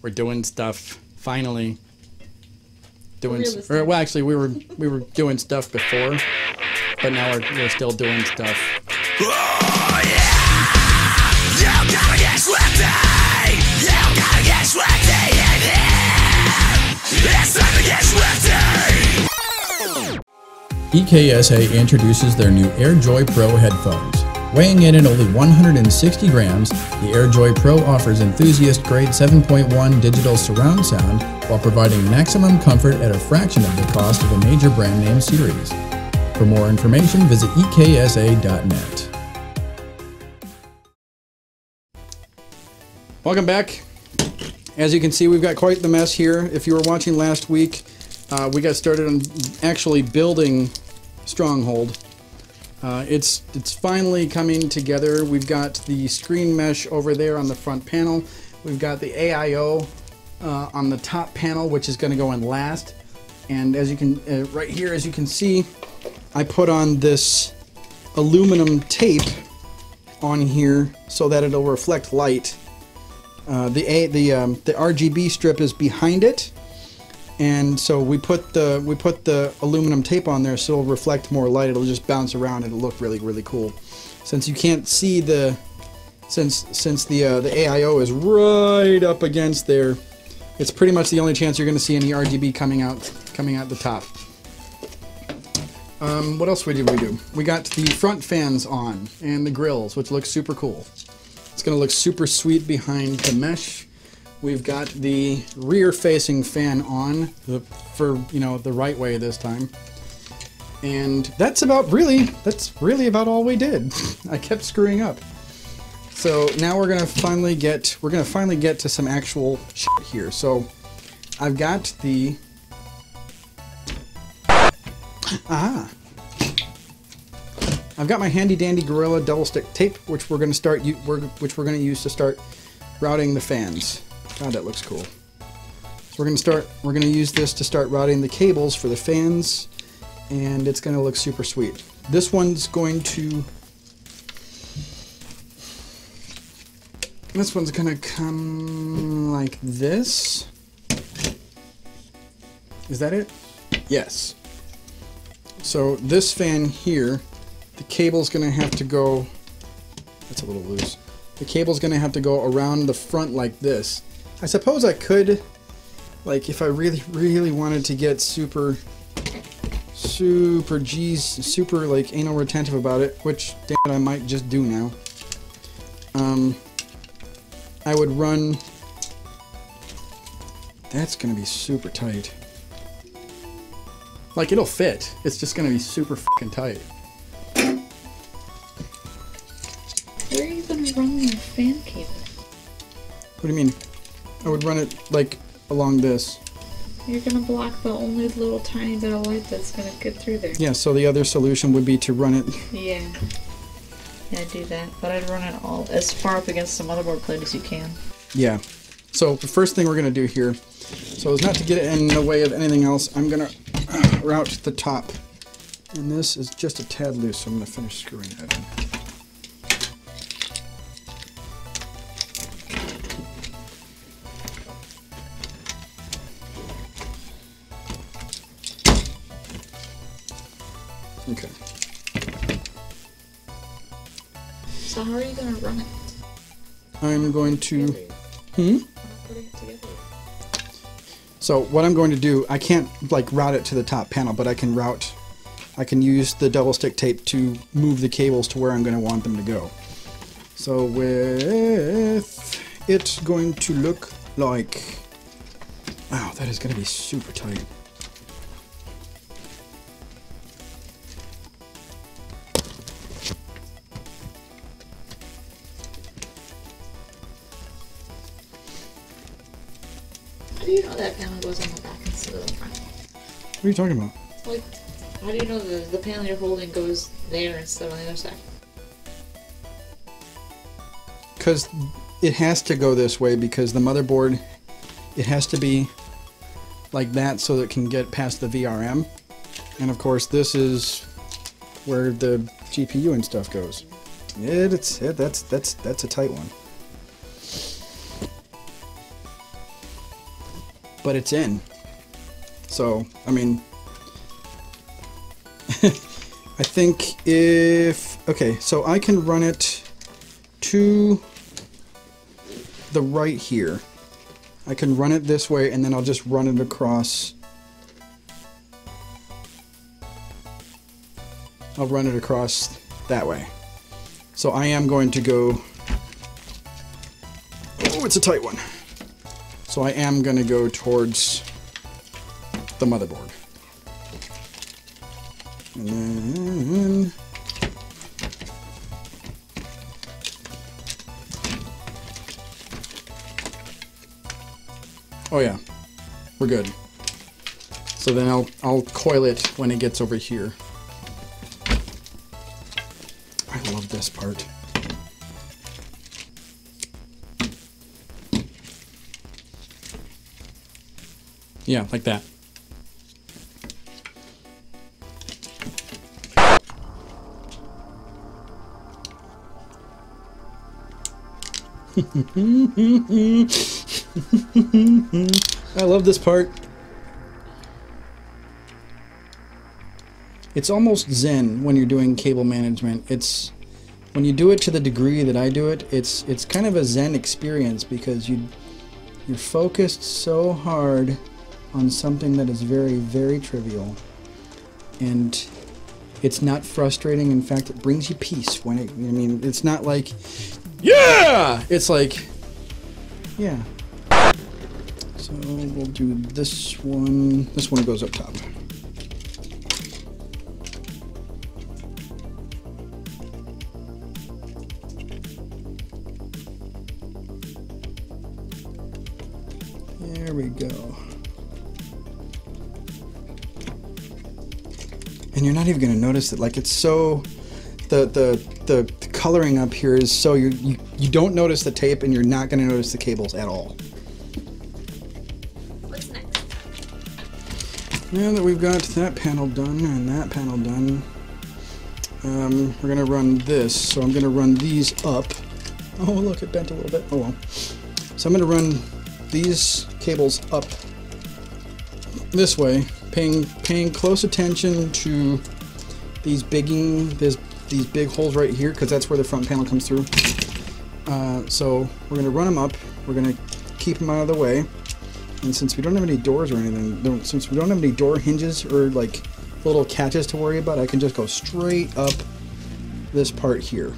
We're doing stuff finally. Well, actually, we were doing stuff before, but now we're still doing stuff. Oh, yeah! You gotta get sweaty! You gotta get sweaty in here! It's time to get sweaty! EKSA introduces their new AirJoy Pro headphones. Weighing in at only 160 grams, the AirJoy Pro offers enthusiast-grade 7.1 digital surround sound while providing maximum comfort at a fraction of the cost of a major brand name series. For more information, visit eksa.net. Welcome back. As you can see, we've got quite the mess here. If you were watching last week, we got started on actually building Stronghold. It's finally coming together. We've got the screen mesh over there on the front panel. We've got the AIO on the top panel, which is going to go in last. And as you can, right here, as you can see, I put on this aluminum tape on here so that it'll reflect light. The RGB strip is behind it, and so we put the aluminum tape on there so it'll reflect more light. It'll just bounce around. It'll look really cool. Since you can't see the since the AIO is right up against there, it's pretty much the only chance you're going to see any RGB coming out the top. What else did we do? We got the front fans on and the grills, which looks super cool. It's going to look super sweet behind the mesh. We've got the rear-facing fan on for the right way this time. And that's really about all we did. I kept screwing up. So now we're gonna finally get to some actual shit here. So I've got the I've got my handy dandy Gorilla double stick tape, which we're gonna use to start routing the fans. God, that looks cool. So we're gonna use this to start routing the cables for the fans, and it's gonna look super sweet. This one's gonna come like this. Is that it? Yes. So this fan here, the cable's gonna have to go, that's a little loose. The cable's gonna have to go around the front like this. I suppose I could, like, if I really wanted to get super like anal retentive about it, which damn it I might just do now. I would run, that's gonna be super tight. Like, it'll fit, it's just gonna be super fucking tight. Where are you gonna run your fan cable? What do you mean? I would run it, like, along this. You're gonna block the only little tiny bit of light that's gonna get through there. Yeah, so the other solution would be to run it. Yeah. Yeah, I'd do that. But I'd run it all as far up against the motherboard plate as you can. Yeah. So the first thing we're gonna do here, so as not to get it in the way of anything else, I'm gonna route the top. And this is just a tad loose, so I'm gonna finish screwing that in. Okay. So how are you gonna run it? I'm going to... So what I'm going to do, I can't like route it to the top panel, but I can use the double stick tape to move the cables to where I'm going to want them to go. So with it's going to look like... Wow, that is going to be super tight. How do you know that panel goes on the back instead of the front? What are you talking about? Like, how do you know the panel you're holding goes there instead of on the other side? Because it has to go this way, because the motherboard, it has to be like that so that it can get past the VRM. And of course this is where the GPU and stuff goes. That's a tight one. but it's in. So, I mean, I think okay, so I can run it to the right here. I can run it this way, and then I'll just run it across. I'll run it across that way. So I am going to go. Oh, it's a tight one. So I am going to go towards the motherboard. And then oh yeah, we're good. So then I'll coil it when it gets over here. I love this part. Yeah, like that. I love this part. It's almost zen when you're doing cable management. It's when you do it to the degree that I do it, it's kind of a zen experience because you're focused so hard on something that is very, very trivial. And it's not frustrating. In fact, it brings you peace when it, I mean, it's not like, yeah! It's like, yeah. So we'll do this one. This one goes up top. There we go. And you're not even going to notice it. Like, it's so, the coloring up here is so you don't notice the tape, and you're not going to notice the cables at all. What's next? Now that we've got that panel done and that panel done, we're going to run this. So I'm going to run these up. Oh, look, it bent a little bit. Oh well. So I'm going to run these cables up this way, paying close attention to these these big holes right here, because that's where the front panel comes through. So we're going to run them up. We're going to keep them out of the way. And since we don't have any doors or anything, since we don't have any door hinges or like little catches to worry about, I can just go straight up this part here.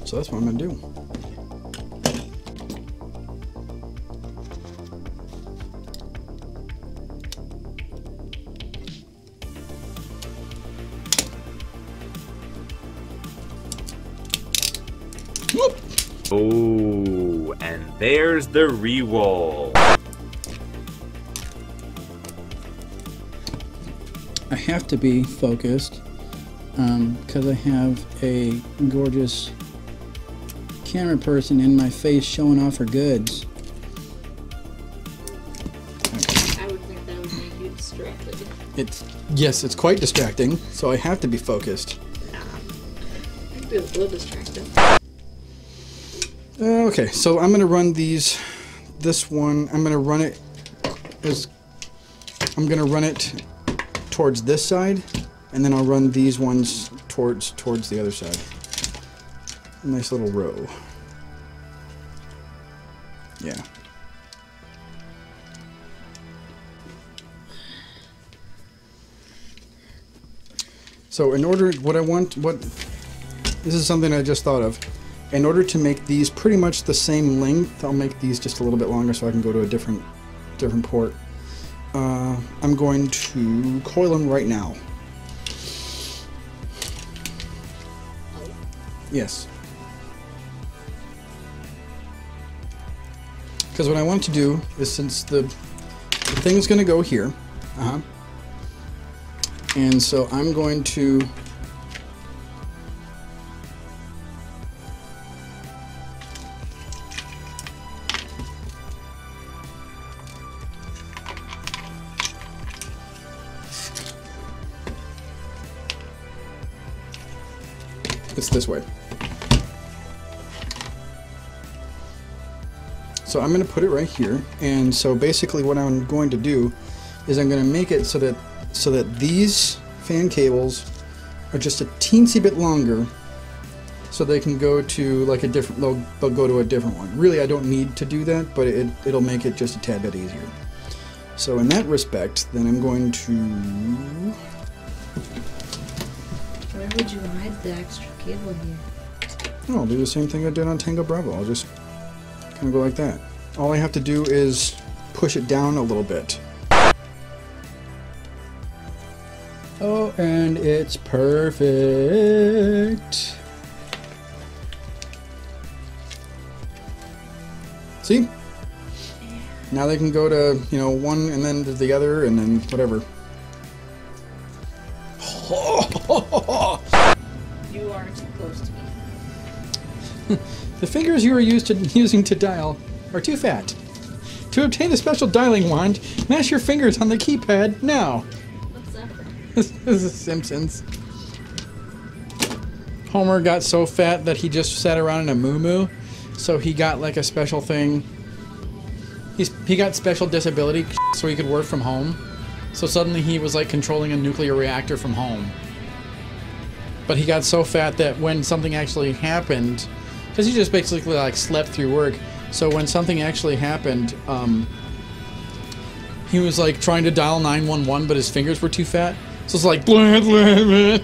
So that's what I'm going to do. Whoop. Oh, and there's the re-roll. I have to be focused because I have a gorgeous camera person in my face showing off her goods. I would think that would make you distracted. Yes, it's quite distracting, so I have to be focused. Nah. I'd be a little distracted. Okay, so I'm gonna run this one, I'm gonna run it towards this side, and then I'll run these ones towards the other side. A nice little row. Yeah. So this is something I just thought of. In order to make these pretty much the same length, I'll make these just a little bit longer so I can go to a different port. I'm going to coil them right now. Yes. Because what I want to do is, since the thing's going to go here, and so I'm going to it's this way. So I'm going to put it right here, and so basically what I'm going to do is I'm going to make it so that these fan cables are just a teensy bit longer, so they can go to like a different, they'll go to a different one. Really, I don't need to do that, but it'll make it just a tad bit easier. So in that respect, then I'm going to... Where would you hide the extra cable here? Oh, I'll do the same thing I did on Tango Bravo. I'll just kind of go like that. All I have to do is push it down a little bit. Oh, and it's perfect. See? Now they can go to, you know, one and then to the other and then whatever. You are too close to me. The fingers you are using to dial are too fat. To obtain a special dialing wand, mash your fingers on the keypad now. What's that? This is Simpsons. Homer got so fat that he just sat around in a moo-moo, so he got like a special thing. He got special disability so he could work from home. So suddenly he was like controlling a nuclear reactor from home. But he got so fat that when something actually happened, because he just basically like slept through work, so when something actually happened, he was like trying to dial 911, but his fingers were too fat. So it's like blah, blah, blah.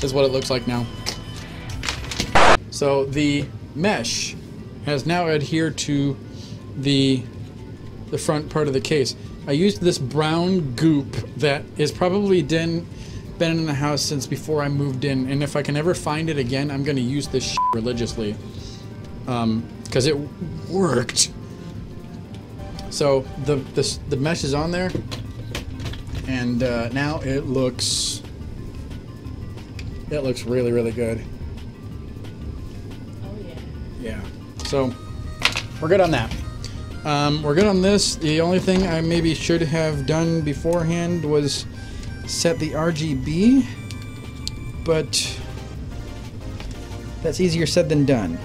Is what it looks like now. So the mesh has now adhered to the front part of the case. I used this brown goop that is probably been in the house since before I moved in, and if I can ever find it again, I'm going to use this shit religiously, because it worked. So the mesh is on there, and now it looks really, really good. Oh yeah. Yeah. So we're good on that. We're good on this. The only thing I maybe should have done beforehand was set the RGB, but that's easier said than done.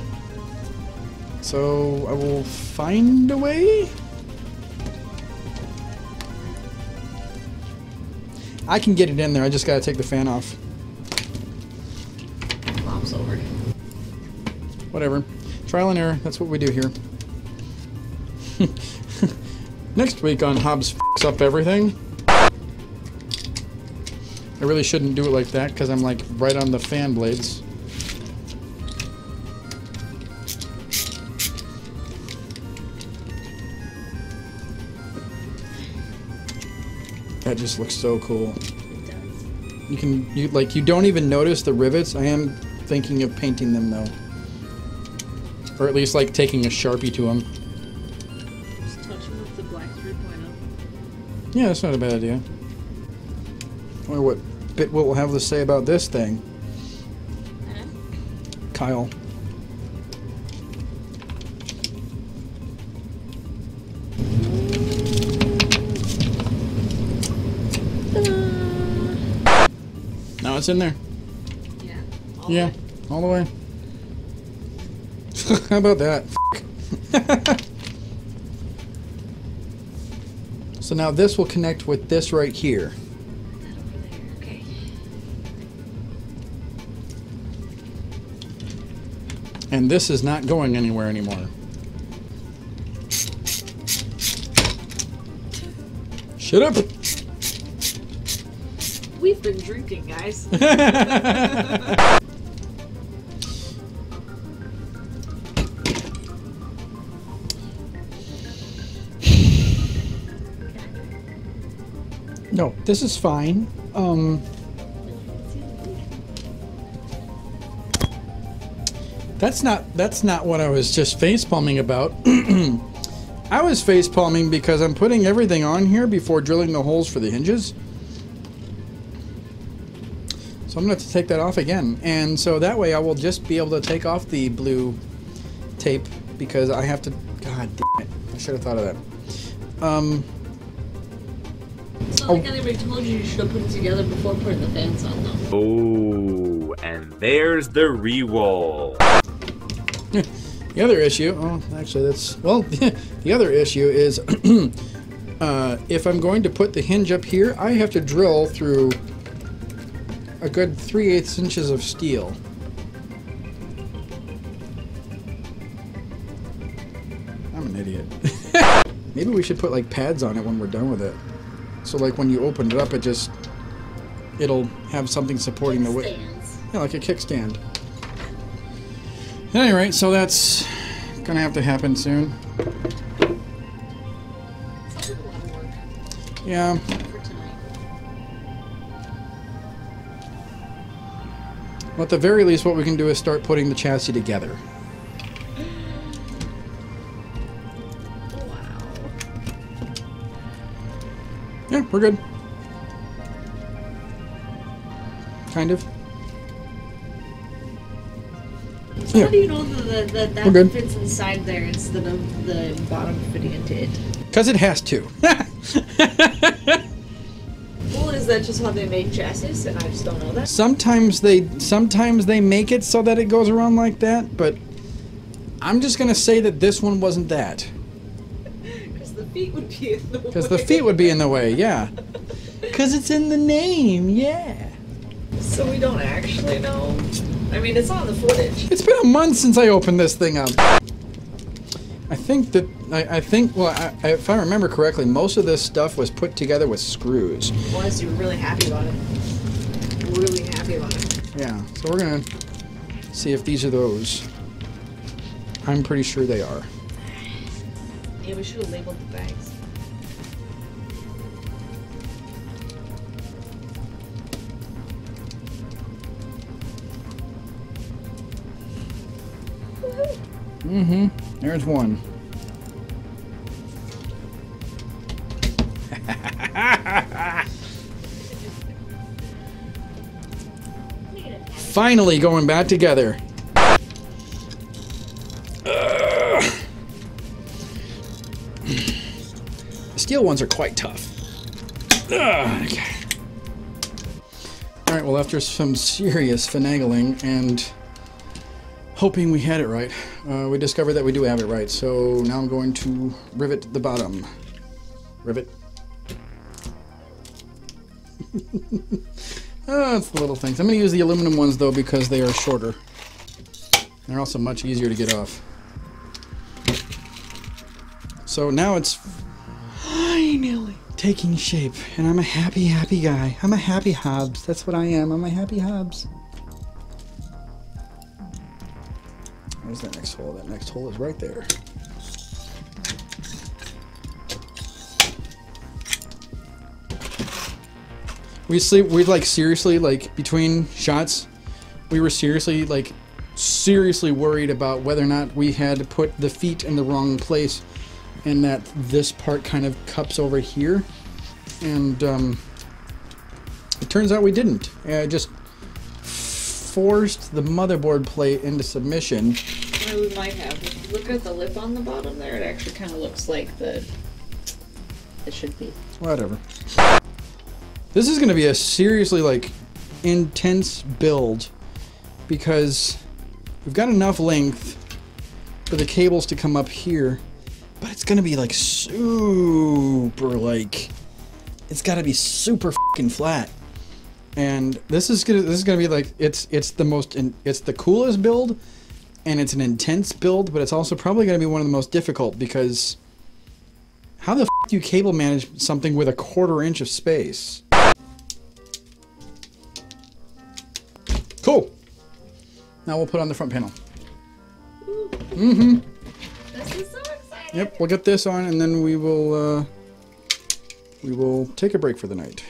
So I will find a way. I can get it in there, I just gotta take the fan off. Mom's over. Whatever. Trial and error, that's what we do here. Next week on Hobbs F***s Up Everything. I really shouldn't do it like that because I'm like right on the fan blades. That just looks so cool. It does. You don't even notice the rivets. I am thinking of painting them though. Or at least like taking a Sharpie to them. Just touch them with the black 3.0. Yeah, that's not a bad idea. I wonder what Bitwit will have to say about this thing. Huh? Kyle. Now it's in there. Yeah. Yeah, all the way. How about that? So now this will connect with this right here. That over there. Okay. And this is not going anywhere anymore. Shut up! We've been drinking, guys. No, this is fine. That's not what I was just facepalming about. I was facepalming because I'm putting everything on here before drilling the holes for the hinges. So I'm going to have to take that off again. And so that way I will just be able to take off the blue tape because I have to... God damn it. I should have thought of that. It's not like anybody told you should have put it together before putting the fans on, though. Oh, and there's the re-roll. The other issue, oh, actually that's, well, the other issue is if I'm going to put the hinge up here, I have to drill through a good 3/8 inches of steel. I'm an idiot. Maybe we should put like pads on it when we're done with it. So like when you open it up, it'll have something supporting the weight. Yeah, like a kickstand. At any rate, so that's gonna have to happen soon. Sounds like a lot of work Yeah. for tonight. Well, at the very least, what we can do is start putting the chassis together. Wow. Yeah, we're good. Kind of. So how do you know that We're good. fits inside there instead of the bottom fitting into it? Because it has to. Well, is that just how they make chassis, and I just don't know that? Sometimes they make it so that it goes around like that, but I'm just gonna say that this one wasn't that. Because the feet would be in the way. Because the feet would be in the way, yeah. Because it's in the name, yeah. So we don't actually know. I mean, it's on the footage. It's been a month since I opened this thing up. I think that, if I remember correctly, most of this stuff was put together with screws. Unless you're really happy about it. Really happy about it. Yeah, so we're gonna see if these are those. I'm pretty sure they are. Yeah, we should have labeled the bags. Mm-hmm. There's one. Finally going back together. The steel ones are quite tough. Okay. Alright, well after some serious finagling and hoping we had it right, we discovered that we do have it right. So now I'm going to rivet the bottom. Rivet. Oh, it's the little things. I'm going to use the aluminum ones though because they are shorter. They're also much easier to get off. So now it's finally taking shape, and I'm a happy, happy guy. I'm a happy Hobbs. That's what I am. I'm a happy Hobbs. Where's that next hole? That next hole is right there. We like seriously, like between shots, we were seriously worried about whether or not we had put the feet in the wrong place, and that this part kind of cups over here, and it turns out we didn't. Just forced the motherboard plate into submission. Or we might have. If you look at the lip on the bottom there, it actually kind of looks like it should be. Whatever. This is going to be a seriously intense build because we've got enough length for the cables to come up here, but it's going to be super it's got to be super fucking flat. And this is gonna be it's the coolest build, and it's an intense build, but it's also probably gonna be one of the most difficult because how the f do you cable manage something with 1/4 inch of space? Cool. Now we'll put on the front panel. Mm-hmm. This is so exciting. Yep, we'll get this on, and then we will take a break for the night.